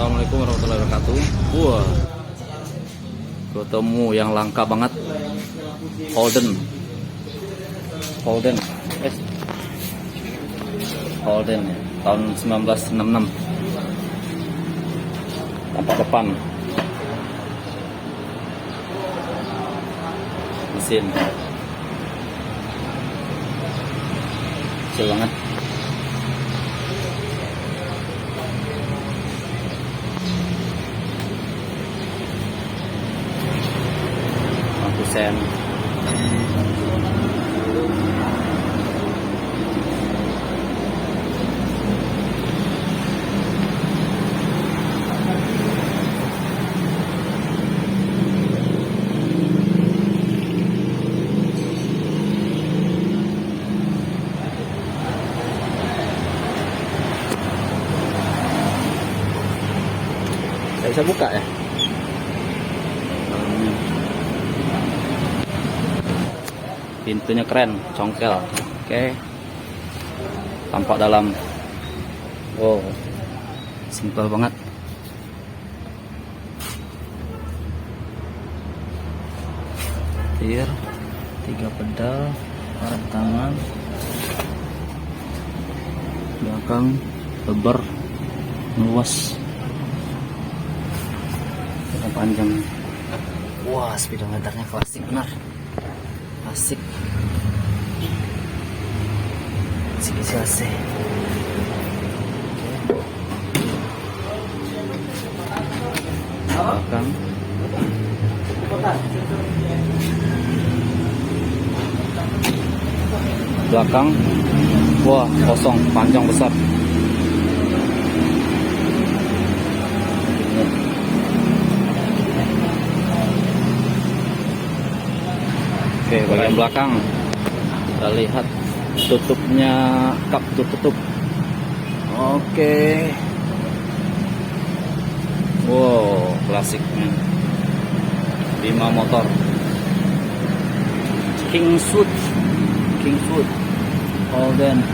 Assalamualaikum warahmatullahi wabarakatuh. Wah, ketemu yang langka banget. Holden ya, tahun 1966. Tampak depan mesin kecil banget. Lampu sen. Bisa buka ya. Pintunya keren, congkel. Oke. Tampak dalam. Wow, simpel banget. Setir, 3 pedal, karet tangan, belakang lebar, luas, panjang. Wah, speedometernya klasik benar. Asik. Isi AC. Belakang. Belakang. Wah, kosong, panjang besar. Oke, bagian belakang kita lihat tutupnya, kap tutup. Oke. Wow, klasiknya 5 motor Kingswood Holden.